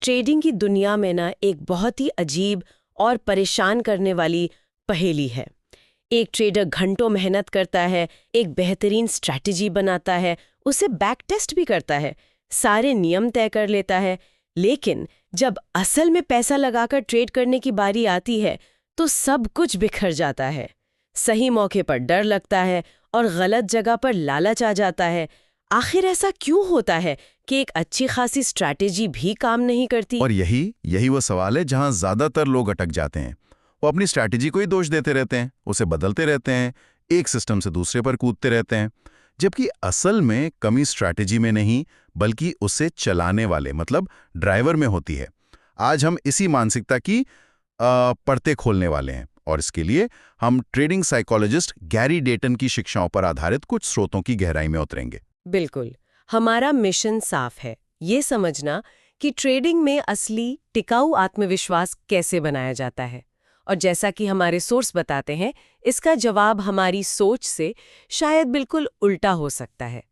Trading की दुनिया में ना एक बहुत ही अजीब और परेशान करने वाली पहेली है। एक ट्रेडर घंटों मेहनत करता है, एक बेहतरीन स्ट्रैटेजी बनाता है, उसे बैक टेस्ट भी करता है, सारे नियम तय कर लेता है, लेकिन जब असल में पैसा लगाकर ट्रेड करने की बारी आती है तो सब कुछ बिखर जाता है। सही मौके पर डर लगता है और गलत जगह पर लालच आ जाता है। आखिर ऐसा क्यों होता है कि एक अच्छी खासी स्ट्रैटेजी भी काम नहीं करती? और यही वो सवाल है जहां ज्यादातर लोग अटक जाते हैं। वो अपनी स्ट्रैटेजी को ही दोष देते रहते हैं, उसे बदलते रहते हैं, एक सिस्टम से दूसरे पर कूदते रहते हैं, जबकि असल में कमी स्ट्रैटेजी में नहीं बल्कि उसे चलाने वाले मतलब ड्राइवर में होती है। आज हम इसी मानसिकता की परतें खोलने वाले हैं और इसके लिए हम ट्रेडिंग साइकोलॉजिस्ट गैरी डेटन की शिक्षाओं पर आधारित कुछ स्रोतों की गहराई में उतरेंगे। बिल्कुल। हमारा मिशन साफ है, ये समझना कि ट्रेडिंग में असली टिकाऊ आत्मविश्वास कैसे बनाया जाता है। और जैसा कि हमारे सोर्स बताते हैं, इसका जवाब हमारी सोच से शायद बिल्कुल उल्टा हो सकता है।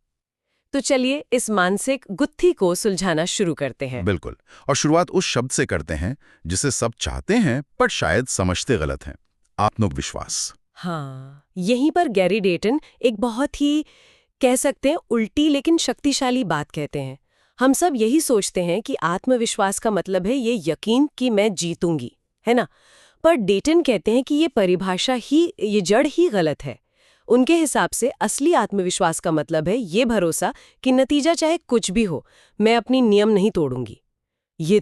तो चलिए इस मानसिक गुत्थी को सुलझाना शुरू करते हैं। बिल्कुल, और शुरुआत उस शब्द से करते हैं जिसे सब चाहते हैं पर शायद समझते गलत हैं, आत्मविश्वास। हाँ, यहीं पर गैरी डेटन एक बहुत ही कह सकते हैं उल्टी लेकिन शक्तिशाली बात कहते हैं। हम सब यही सोचते हैं कि आत्मविश्वास का मतलब है ये यकीन कि मैं जीतूंगी, है ना? पर डेटन कहते हैं कि ये जड़ ही गलत है। उनके हिसाब से असली आत्मविश्वास का मतलब है ये भरोसा कि नतीजा चाहे कुछ भी हो, मैं अपनी नियम नहीं तोड़ूंगी। ये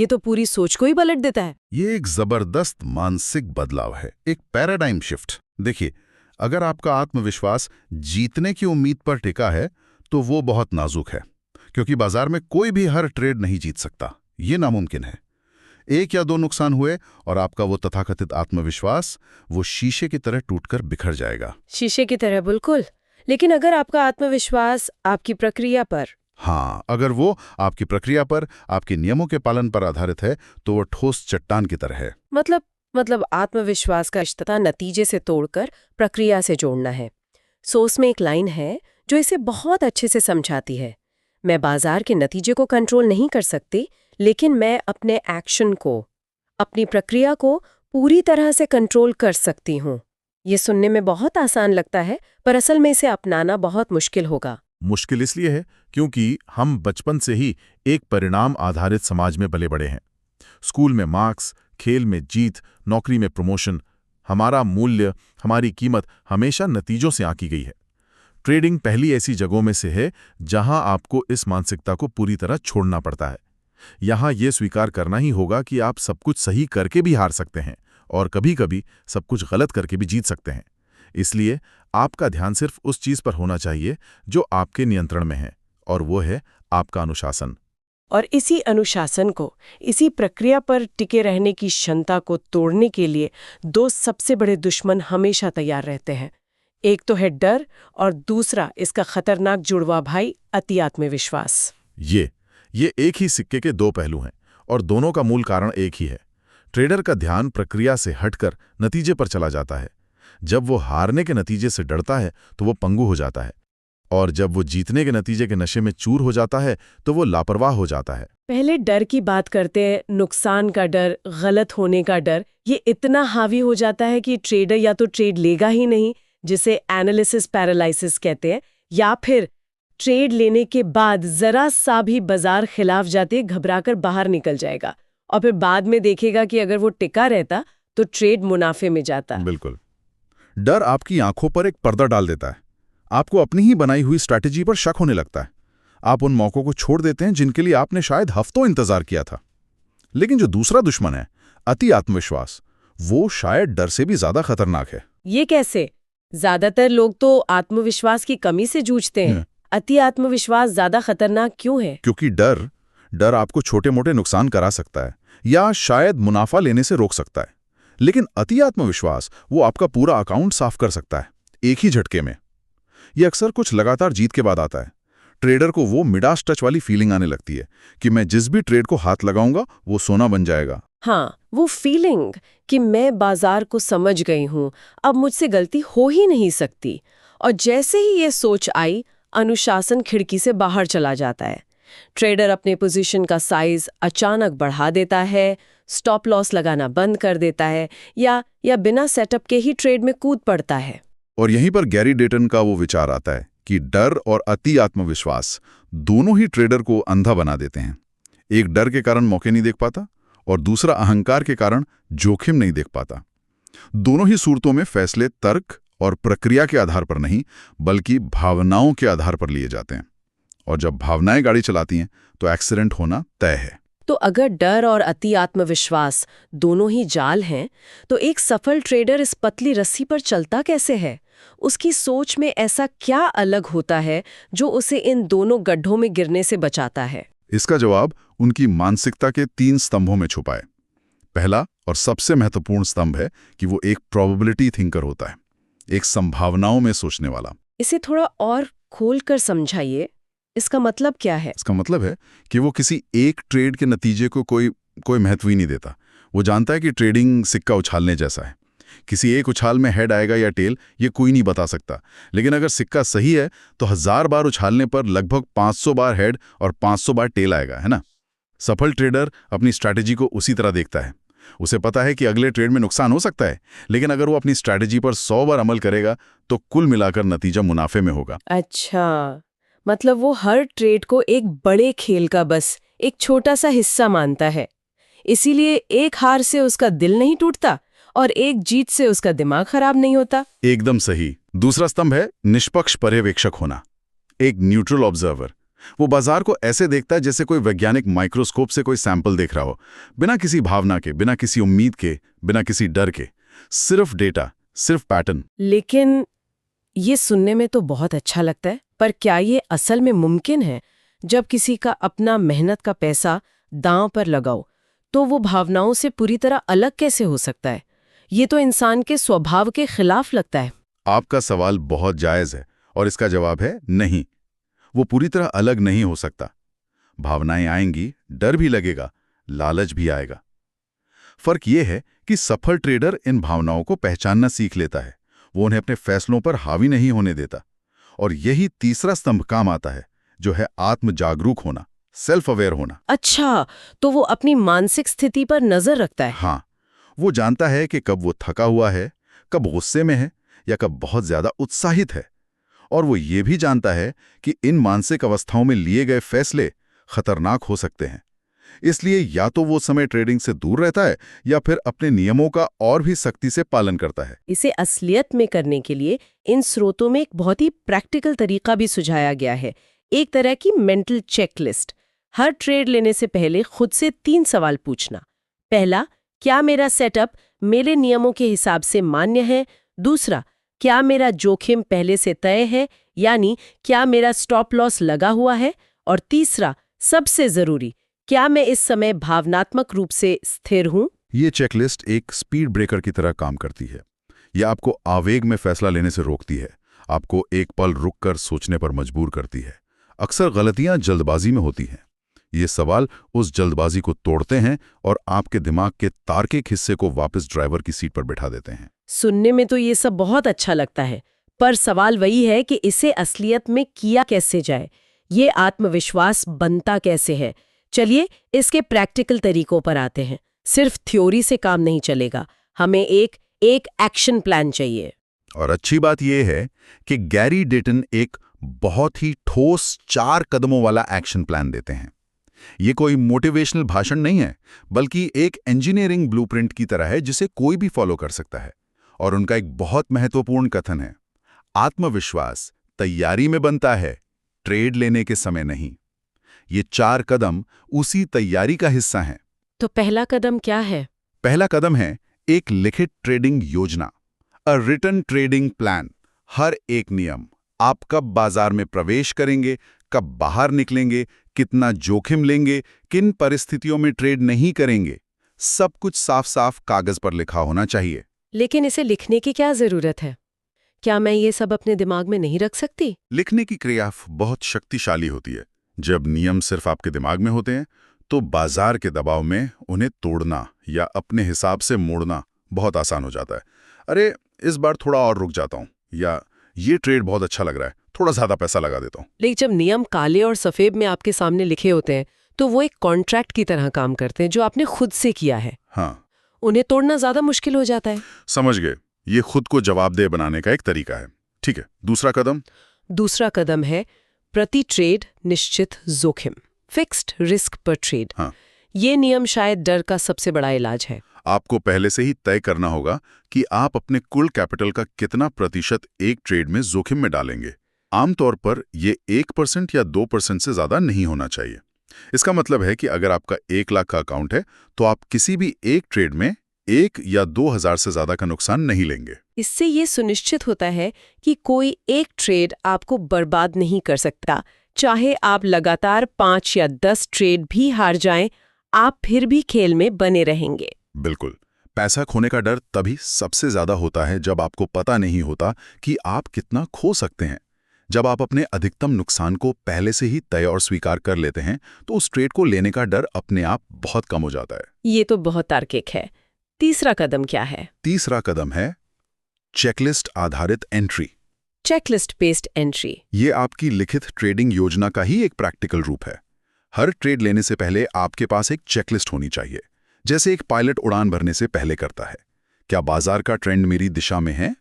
तो पूरी सोच को ही पलट देता है। ये एक जबरदस्त मानसिक बदलाव है, एक पैराडाइम शिफ्ट। देखिए, अगर आपका आत्मविश्वास जीतने की उम्मीद पर टिका है तो वो बहुत नाजुक है, क्योंकि बाजार में कोई भी हर ट्रेड नहीं जीत सकता, ये नामुमकिन है। एक या दो नुकसान हुए और आपका वो तथाकथित आत्मविश्वास वो शीशे की तरह टूटकर बिखर जाएगा। शीशे की तरह, बिल्कुल। लेकिन अगर आपका आत्मविश्वास आपकी प्रक्रिया पर, हाँ, अगर वो आपकी प्रक्रिया पर, आपके नियमों के पालन पर आधारित है तो वो ठोस चट्टान की तरह है। मतलब आत्मविश्वास का रिश्ता नतीजे से तोड़कर प्रक्रिया से जोड़ना है। सोर्स में एक लाइन है जो इसे बहुत अच्छे से समझाती है। मैं बाजार के नतीजे को कंट्रोल नहीं कर सकती, लेकिन मैं अपने एक्शन को, अपनी प्रक्रिया को पूरी तरह से कंट्रोल कर सकती हूँ। ये सुनने में बहुत आसान लगता है, पर असल में इसे अपनाना बहुत मुश्किल होगा। मुश्किल इसलिए है क्योंकि हम बचपन से ही एक परिणाम आधारित समाज में पले बड़े हैं। स्कूल में मार्क्स, खेल में जीत, नौकरी में प्रमोशन, हमारा मूल्य, हमारी कीमत हमेशा नतीजों से आंकी गई है। ट्रेडिंग पहली ऐसी जगहों में से है जहां आपको इस मानसिकता को पूरी तरह छोड़ना पड़ता है। यहां यह स्वीकार करना ही होगा कि आप सब कुछ सही करके भी हार सकते हैं और कभी-कभी सब कुछ गलत करके भी जीत सकते हैं। इसलिए आपका ध्यान सिर्फ उस चीज पर होना चाहिए जो आपके नियंत्रण में है, और वो है आपका अनुशासन। और इसी अनुशासन को, इसी प्रक्रिया पर टिके रहने की क्षमता को तोड़ने के लिए दो सबसे बड़े दुश्मन हमेशा तैयार रहते हैं। एक तो है डर और दूसरा इसका खतरनाक जुड़वा भाई अति आत्मविश्वास। ये एक ही सिक्के के दो पहलू हैं और दोनों का मूल कारण एक ही है। ट्रेडर का ध्यान प्रक्रिया से हटकर नतीजे पर चला जाता है। जब वो हारने के नतीजे से डरता है तो वो पंगु हो जाता है, और जब वो जीतने के नतीजे के नशे में चूर हो जाता है तो वो लापरवाह हो जाता है। पहले डर की बात करते हैं। नुकसान का डर, गलत होने का डर, ये इतना हावी हो जाता है कि ट्रेडर या तो ट्रेड लेगा ही नहीं, जिसे एनालिसिस पैरालिसिस कहते हैं, या फिर ट्रेड लेने के बाद जरा सा भी बाजार खिलाफ जाते घबराकर बाहर निकल जाएगा और फिर बाद में देखेगा कि अगर वो टिका रहता तो ट्रेड मुनाफे में जाता। बिल्कुल। डर आपकी आंखों पर एक पर्दा डाल देता है। आपको अपनी ही बनाई हुई स्ट्रैटेजी पर शक होने लगता है। आप उन मौकों को छोड़ देते हैं जिनके लिए आपने शायद हफ्तों इंतजार किया था। लेकिन जो दूसरा दुश्मन है, अति आत्मविश्वास, वो शायद डर से भी ज्यादा खतरनाक है। ये कैसे? ज्यादातर लोग तो आत्मविश्वास की कमी से जूझते हैं। अति आत्मविश्वास ज्यादा खतरनाक क्यों है? क्योंकि डर आपको छोटे मोटे नुकसान करा सकता है या शायद मुनाफा लेने से रोक सकता है, लेकिन अति आत्मविश्वास वो आपका पूरा अकाउंट साफ कर सकता है एक ही झटके में। यह अक्सर कुछ लगातार जीत के बाद आता है। ट्रेडर को वो मिडास टच वाली फीलिंग आने लगती है कि मैं जिस भी ट्रेड को हाथ लगाऊंगा वो सोना बन जाएगा। हाँ, वो फीलिंग कि मैं बाजार को समझ गई हूँ, अब मुझसे गलती हो ही नहीं सकती। और जैसे ही ये सोच आई, अनुशासन खिड़की से बाहर चला जाता है। ट्रेडर अपने पोजीशन का साइज अचानक बढ़ा देता है, स्टॉप लॉस लगाना बंद कर देता है या बिना सेटअप के ही ट्रेड में कूद पड़ता है। और यहीं पर गैरी डेटन का वो विचार आता है कि डर और अति आत्मविश्वास दोनों ही ट्रेडर को अंधा बना देते हैं। एक डर के कारण मौके नहीं देख पाता और दूसरा अहंकार के कारण जोखिम नहीं देख पाता। दोनों ही सूरतों में फैसले तर्क और प्रक्रिया के आधार पर नहीं बल्कि भावनाओं के आधार पर लिए जाते हैं, और जब भावनाएं गाड़ी चलाती हैं तो एक्सीडेंट होना तय है। तो अगर डर और अति आत्मविश्वास दोनों ही जाल हैं, तो एक सफल ट्रेडर इस पतली रस्सी पर चलता कैसे है? उसकी सोच में ऐसा क्या अलग होता है जो उसे इन दोनों गड्ढों में गिरने से बचाता है? इसका जवाब उनकी मानसिकता के 3 स्तंभों में छुपा है। पहला और सबसे महत्वपूर्ण स्तंभ है कि वो एक प्रोबेबिलिटी थिंकर होता है, एक संभावनाओं में सोचने वाला। इसे थोड़ा और खोलकर समझाइए, इसका मतलब क्या है? इसका मतलब है कि वो किसी एक ट्रेड के नतीजे को कोई महत्व ही नहीं देता। वो जानता है कि ट्रेडिंग सिक्का उछालने जैसा है। किसी एक उछाल में हेड आएगा या टेल ये कोई नहीं बता सकता, लेकिन अगर सिक्का सही है तो 1000 बार उछालने पर लगभग 500 बार हेड और 500 बार टेल आएगा, है ना? सफल ट्रेडर अपनी स्ट्रैटेजी को उसी तरह देखता है। उसे पता है कि अगले ट्रेड में नुकसान हो सकता है, लेकिन अगर वो अपनी स्ट्रैटेजी पर 100 बार अमल करेगा तो कुल मिलाकर नतीजा मुनाफे में होगा। अच्छा, मतलब वो हर ट्रेड को एक बड़े खेल का बस एक छोटा सा हिस्सा मानता है। इसीलिए एक हार से उसका दिल नहीं टूटता और एक जीत से उसका दिमाग खराब नहीं होता। एकदम सही। दूसरा स्तंभ है निष्पक्ष पर्यवेक्षक होना, एक न्यूट्रल ऑब्जर्वर। वो बाजार को ऐसे देखता है जैसे कोई वैज्ञानिक माइक्रोस्कोप से कोई सैंपल देख रहा हो, बिना किसी भावना के, बिना किसी उम्मीद के, बिना किसी डर के, सिर्फ डेटा, सिर्फ पैटर्न। लेकिन ये सुनने में तो बहुत अच्छा लगता है, पर क्या ये असल में मुमकिन है? जब किसी का अपना मेहनत का पैसा दांव पर लगाओ तो वो भावनाओं से पूरी तरह अलग कैसे हो सकता है? ये तो इंसान के स्वभाव के खिलाफ लगता है। आपका सवाल बहुत जायज है और इसका जवाब है नहीं, वो पूरी तरह अलग नहीं हो सकता। भावनाएं आएंगी, डर भी लगेगा, लालच भी आएगा। फर्क ये है कि सफल ट्रेडर इन भावनाओं को पहचानना सीख लेता है, वो उन्हें अपने फैसलों पर हावी नहीं होने देता। और यही तीसरा स्तंभ काम आता है, जो है आत्म जागरूक होना, सेल्फ अवेयर होना। अच्छा, तो वो अपनी मानसिक स्थिति पर नजर रखता है। हाँ, वो जानता है कि कब वो थका हुआ है, कब गुस्से में है या कब बहुत ज्यादा उत्साहित है। और वो ये भी जानता है कि इन मानसिक अवस्थाओं में लिए गए फैसले खतरनाक हो सकते हैं। इसलिए या तो वो समय ट्रेडिंग से दूर रहता है या फिर अपने नियमों का और भी सख्ती से पालन करता है। इसे असलियत में करने के लिए इन स्रोतों में एक बहुत ही प्रैक्टिकल तरीका भी सुझाया गया है, एक तरह की मेंटल चेकलिस्ट। हर ट्रेड लेने से पहले खुद से 3 सवाल पूछना। पहला, क्या मेरा सेटअप मेरे नियमों के हिसाब से मान्य है? दूसरा, क्या मेरा जोखिम पहले से तय है, यानी क्या मेरा स्टॉप लॉस लगा हुआ है? और तीसरा, सबसे जरूरी, क्या मैं इस समय भावनात्मक रूप से स्थिर हूं? ये चेकलिस्ट एक स्पीड ब्रेकर की तरह काम करती है। यह आपको आवेग में फैसला लेने से रोकती है, आपको एक पल रुककर सोचने पर मजबूर करती है। अक्सर गलतियां जल्दबाजी में होती हैं। ये सवाल उस जल्दबाजी को तोड़ते हैं और आपके दिमाग के तार्किक हिस्से को वापस ड्राइवर की सीट पर बैठा देते हैं। सुनने में तो ये सब बहुत अच्छा लगता है, पर सवाल वही है कि इसे असलियत में किया कैसे जाए, ये आत्मविश्वास बनता कैसे है। चलिए इसके प्रैक्टिकल तरीकों पर आते हैं। सिर्फ थ्योरी से काम नहीं चलेगा, हमें एक एक्शन प्लान चाहिए। और अच्छी बात यह है कि गैरी डेटन एक बहुत ही ठोस 4 कदमों वाला एक्शन प्लान देते हैं। ये कोई मोटिवेशनल भाषण नहीं है, बल्कि एक इंजीनियरिंग ब्लूप्रिंट की तरह है जिसे कोई भी फॉलो कर सकता है। और उनका एक बहुत महत्वपूर्ण कथन है, आत्मविश्वास तैयारी में बनता है, ट्रेड लेने के समय नहीं। ये 4 कदम उसी तैयारी का हिस्सा हैं। तो पहला कदम क्या है? पहला कदम है एक लिखित ट्रेडिंग योजना, अ रिटन ट्रेडिंग प्लान। हर एक नियम, आप कब बाजार में प्रवेश करेंगे, कब बाहर निकलेंगे, कितना जोखिम लेंगे, किन परिस्थितियों में ट्रेड नहीं करेंगे, सब कुछ साफ साफ कागज पर लिखा होना चाहिए। लेकिन इसे लिखने की क्या जरूरत है? क्या मैं ये सब अपने दिमाग में नहीं रख सकती? लिखने की क्रिया बहुत शक्तिशाली होती है। जब नियम सिर्फ आपके दिमाग में होते हैं तो बाजार के दबाव में उन्हें तोड़ना या अपने हिसाब से मोड़ना बहुत आसान हो जाता है। अरे इस बार थोड़ा और रुक जाता हूं, या ये ट्रेड बहुत अच्छा लग रहा है थोड़ा ज्यादा पैसा लगा देता हूँ। लेकिन जब नियम काले और सफेद में आपके सामने लिखे होते हैं तो वो एक कॉन्ट्रैक्ट की तरह काम करते हैं जो आपने खुद से किया है। हाँ, उन्हें तोड़ना ज्यादा मुश्किल हो जाता है। समझ गए। ये खुद को जवाबदेह बनाने का एक तरीका है। ठीक है, दूसरा कदम? दूसरा कदम है प्रति ट्रेड निश्चित जोखिम, फिक्स्ड रिस्क पर ट्रेड। हाँ। ये नियम शायद डर का सबसे बड़ा इलाज है। आपको पहले से ही तय करना होगा कि आप अपने कुल कैपिटल का कितना प्रतिशत एक ट्रेड में जोखिम में डालेंगे। आमतौर पर ये 1% या 2% से ज्यादा नहीं होना चाहिए। इसका मतलब है कि अगर आपका 1 लाख का अकाउंट है तो आप किसी भी एक ट्रेड में 1 या 2,000 से ज्यादा का नुकसान नहीं लेंगे। इससे ये सुनिश्चित होता है कि कोई एक ट्रेड आपको बर्बाद नहीं कर सकता। चाहे आप लगातार 5 या 10 ट्रेड भी हार जाएं, आप फिर भी खेल में बने रहेंगे। बिल्कुल। पैसा खोने का डर तभी सबसे ज्यादा होता है जब आपको पता नहीं होता कि आप कितना खो सकते हैं। जब आप अपने अधिकतम नुकसान को पहले से ही तय और स्वीकार कर लेते हैं तो उस ट्रेड को लेने का डर अपने आप बहुत कम हो जाता है। ये तो बहुत तार्किक है। तीसरा कदम क्या है? तीसरा कदम है चेकलिस्ट आधारित एंट्री। Checklist based entry. ये आपकी लिखित ट्रेडिंग योजना का ही एक प्रैक्टिकल रूप है। हर ट्रेड लेने से पहले आपके पास एक चेकलिस्ट होनी चाहिए, जैसे एक पायलट उड़ान भरने से पहले करता है। क्या बाजार का ट्रेंड मेरी दिशा में है?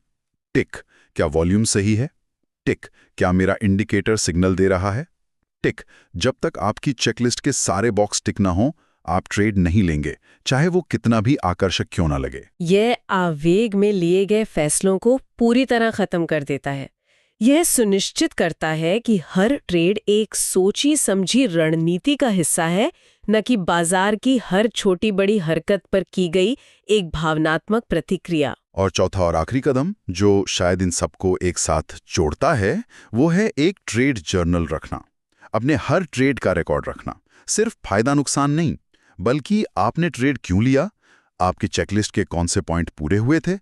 टिक। क्या वॉल्यूम सही है? टिक। क्या मेरा इंडिकेटर सिग्नल दे रहा है? टिक। जब तक आपकी चेकलिस्ट के सारे बॉक्स टिक ना हो, आप ट्रेड नहीं लेंगे, चाहे वो कितना भी आकर्षक क्यों ना लगे। यह आवेग में लिए गए फैसलों को पूरी तरह खत्म कर देता है। यह सुनिश्चित करता है कि हर ट्रेड एक सोची समझी रणनीति का हिस्सा है, न कि बाजार की हर छोटी बड़ी हरकत पर की गई एक भावनात्मक प्रतिक्रिया। और चौथा और आखिरी कदम, जो शायद इन सबको एक साथ जोड़ता है, वो है एक ट्रेड जर्नल रखना। अपने हर ट्रेड का रिकॉर्ड रखना। सिर्फ फायदा नुकसान नहीं, बल्कि आपने ट्रेड क्यों लिया, आपकी चेकलिस्ट के कौन से पॉइंट पूरे हुए थे,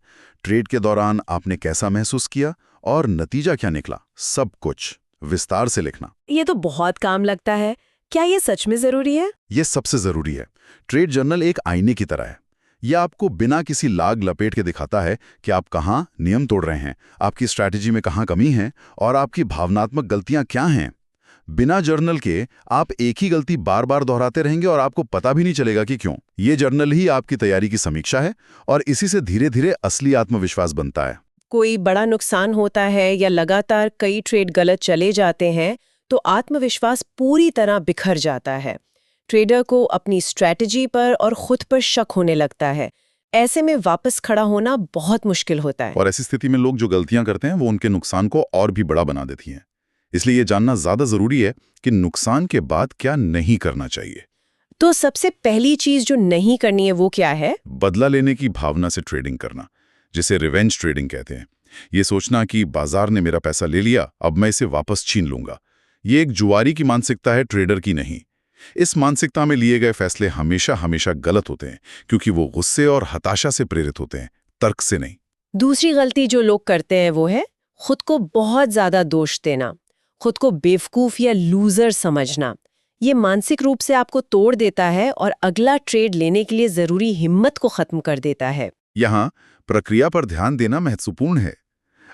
ट्रेड के दौरान आपने कैसा महसूस किया और नतीजा क्या निकला, सब कुछ विस्तार से लिखना। ये तो बहुत काम लगता है। क्या ये सच में जरूरी है? ये सबसे जरूरी है। ट्रेड जर्नल एक आईने की तरह है। यह आपको बिना किसी लाग लपेट के दिखाता है कि आप कहाँ नियम तोड़ रहे हैं, आपकी स्ट्रैटेजी में कहाँ कमी है और आपकी भावनात्मक गलतियां क्या हैं। बिना जर्नल के आप एक ही गलती बार बार दोहराते रहेंगे और आपको पता भी नहीं चलेगा कि क्यों। ये जर्नल ही आपकी तैयारी की समीक्षा है और इसी से धीरे धीरे असली आत्मविश्वास बनता है। कोई बड़ा नुकसान होता है या लगातार कई ट्रेड गलत चले जाते हैं तो आत्मविश्वास पूरी तरह बिखर जाता है। ट्रेडर को अपनी स्ट्रैटेजी पर और खुद पर शक होने लगता है। ऐसे में वापस खड़ा होना बहुत मुश्किल होता है। और ऐसी स्थिति में लोग जो गलतियां करते हैं वो उनके नुकसान को और भी बड़ा बना देती हैं। इसलिए ये जानना ज्यादा जरूरी है कि नुकसान के बाद क्या नहीं करना चाहिए। तो सबसे पहली चीज जो नहीं करनी है वो क्या है? बदला लेने की भावना से ट्रेडिंग करना, जिसे रिवेंज ट्रेडिंग कहते हैं। ये सोचना कि बाजार ने मेरा पैसा ले लिया, अब मैं इसे वापस छीन लूंगा। ये एक जुआरी की मानसिकता है, ट्रेडर की नहीं। इस मानसिकता में लिए गए फैसले हमेशा हमेशा गलत होते हैं, क्योंकि वो गुस्से और हताशा से प्रेरित होते हैं, तर्क से नहीं। दूसरी गलती जो लोग करते हैं वो है खुद को बहुत ज्यादा दोष देना, खुद को बेवकूफ या लूजर समझना। ये मानसिक रूप से आपको तोड़ देता है और अगला ट्रेड लेने के लिए जरूरी हिम्मत को खत्म कर देता है। यहाँ प्रक्रिया पर ध्यान देना महत्वपूर्ण है।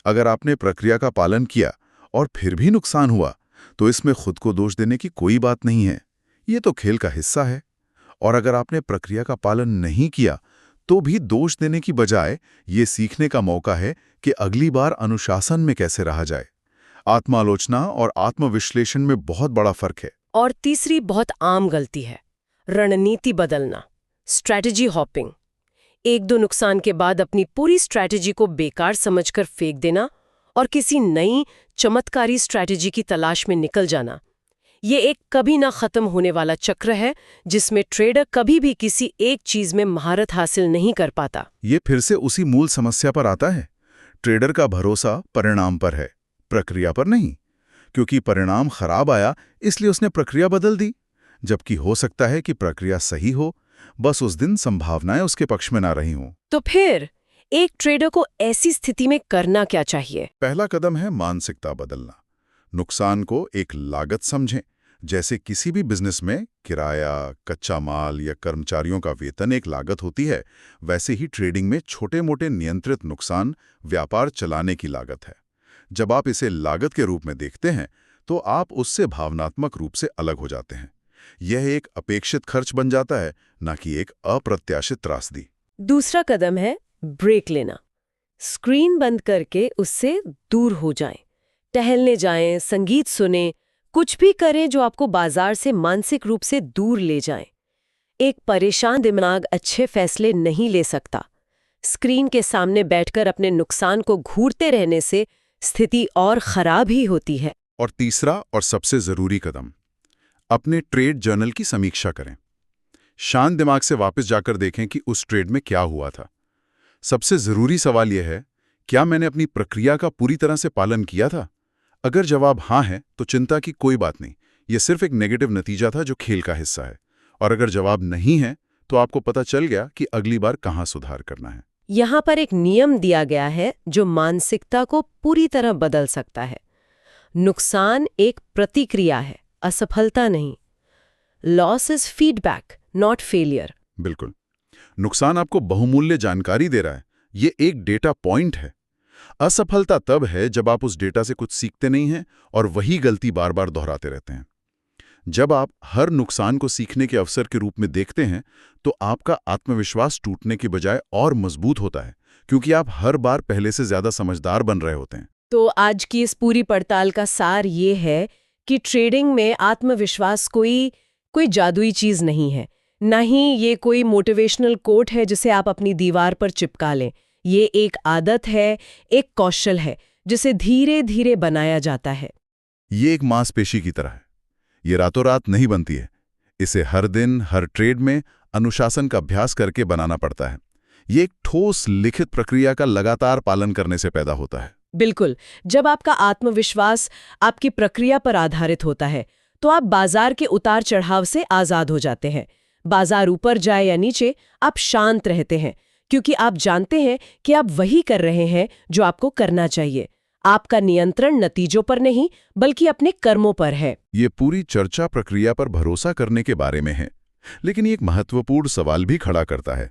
अगर आपने प्रक्रिया का पालन किया और फिर भी नुकसान हुआ, तो इसमें खुद को दोष देने की कोई बात नहीं है। ये तो खेल का हिस्सा है। और अगर आपने प्रक्रिया का पालन नहीं किया, तो भी दोष देने की बजाय ये सीखने का मौका है कि अगली बार अनुशासन में कैसे रहा जाए। आत्मालोचना और आत्मविश्लेषण में बहुत बड़ा फर्क है। और तीसरी बहुत आम गलती है रणनीति बदलना, स्ट्रैटेजी हॉपिंग। एक दो नुकसान के बाद अपनी पूरी स्ट्रैटेजी को बेकार समझकर फेंक देना और किसी नई चमत्कारी स्ट्रैटेजी की तलाश में निकल जाना। ये एक कभी ना खत्म होने वाला चक्र है जिसमें ट्रेडर कभी भी किसी एक चीज में महारत हासिल नहीं कर पाता। ये फिर से उसी मूल समस्या पर आता है। ट्रेडर का भरोसा परिणाम पर है, प्रक्रिया पर नहीं। क्योंकि परिणाम खराब आया इसलिए उसने प्रक्रिया बदल दी, जबकि हो सकता है कि प्रक्रिया सही हो, बस उस दिन संभावनाएं उसके पक्ष में ना रही हों। तो फिर एक ट्रेडर को ऐसी स्थिति में करना क्या चाहिए? पहला कदम है मानसिकता बदलना। नुकसान को एक लागत समझें। जैसे किसी भी बिजनेस में किराया, कच्चा माल या कर्मचारियों का वेतन एक लागत होती है, वैसे ही ट्रेडिंग में छोटे मोटे नियंत्रित नुकसान व्यापार चलाने की लागत है। जब आप इसे लागत के रूप में देखते हैं तो आप उससे भावनात्मक रूप से अलग हो जाते हैं। यह एक अपेक्षित खर्च बन जाता है, न कि एक अप्रत्याशित त्रासदी। दूसरा कदम है ब्रेक लेना। स्क्रीन बंद करके उससे दूर हो जाएं। टहलने जाएं, संगीत सुनें, कुछ भी करें जो आपको बाजार से मानसिक रूप से दूर ले जाएं। एक परेशान दिमाग अच्छे फैसले नहीं ले सकता। स्क्रीन के सामने बैठकर अपने नुकसान को घूरते रहने से स्थिति और खराब ही होती है। और तीसरा और सबसे जरूरी कदम, अपने ट्रेड जर्नल की समीक्षा करें। शांत दिमाग से वापस जाकर देखें कि उस ट्रेड में क्या हुआ था। सबसे जरूरी सवाल यह है, क्या मैंने अपनी प्रक्रिया का पूरी तरह से पालन किया था? अगर जवाब हाँ है तो चिंता की कोई बात नहीं, यह सिर्फ एक नेगेटिव नतीजा था जो खेल का हिस्सा है। और अगर जवाब नहीं है तो आपको पता चल गया कि अगली बार कहाँ सुधार करना है। यहाँ पर एक नियम दिया गया है जो मानसिकता को पूरी तरह बदल सकता है। नुकसान एक प्रतिक्रिया है, असफलता नहीं। Loss is feedback, not failure. बिल्कुल, नुकसान आपको बहुमूल्य जानकारी दे रहा है, ये एक डेटा पॉइंट है। असफलता तब है जब आप उस डेटा से कुछ सीखते नहीं हैं और वही गलती बार बार दोहराते रहते हैं। जब आप हर नुकसान को सीखने के अवसर के रूप में देखते हैं तो आपका आत्मविश्वास टूटने की बजाय और मजबूत होता है, क्योंकि आप हर बार पहले से ज्यादा समझदार बन रहे होते हैं। तो आज की इस पूरी पड़ताल का सार ये है कि ट्रेडिंग में आत्मविश्वास कोई जादुई चीज नहीं है, ना ही ये कोई मोटिवेशनल कोट है जिसे आप अपनी दीवार पर चिपका लें। ये एक आदत है, एक कौशल है जिसे धीरे धीरे बनाया जाता है। ये एक मांसपेशी की तरह है, ये रातों रात नहीं बनती है। इसे हर दिन हर ट्रेड में अनुशासन का अभ्यास करके बनाना पड़ता है। ये एक ठोस लिखित प्रक्रिया का लगातार पालन करने से पैदा होता है। बिल्कुल, जब आपका आत्मविश्वास आपकी प्रक्रिया पर आधारित होता है तो आप बाजार के उतार चढ़ाव से आजाद हो जाते हैं। बाजार ऊपर जाए या नीचे, आप शांत रहते हैं, क्योंकि आप जानते हैं कि आप वही कर रहे हैं जो आपको करना चाहिए। आपका नियंत्रण नतीजों पर नहीं बल्कि अपने कर्मों पर है। ये पूरी चर्चा प्रक्रिया पर भरोसा करने के बारे में है, लेकिन ये एक महत्वपूर्ण सवाल भी खड़ा करता है।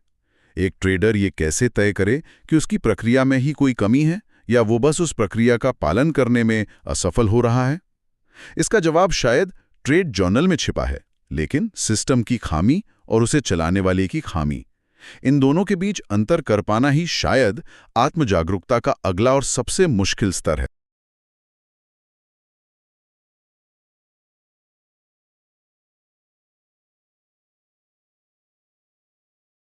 एक ट्रेडर ये कैसे तय करे कि उसकी प्रक्रिया में ही कोई कमी है या वो बस उस प्रक्रिया का पालन करने में असफल हो रहा है? इसका जवाब शायद ट्रेड जर्नल में छिपा है, लेकिन सिस्टम की खामी और उसे चलाने वाले की खामी, इन दोनों के बीच अंतर कर पाना ही शायद आत्मजागरूकता का अगला और सबसे मुश्किल स्तर है।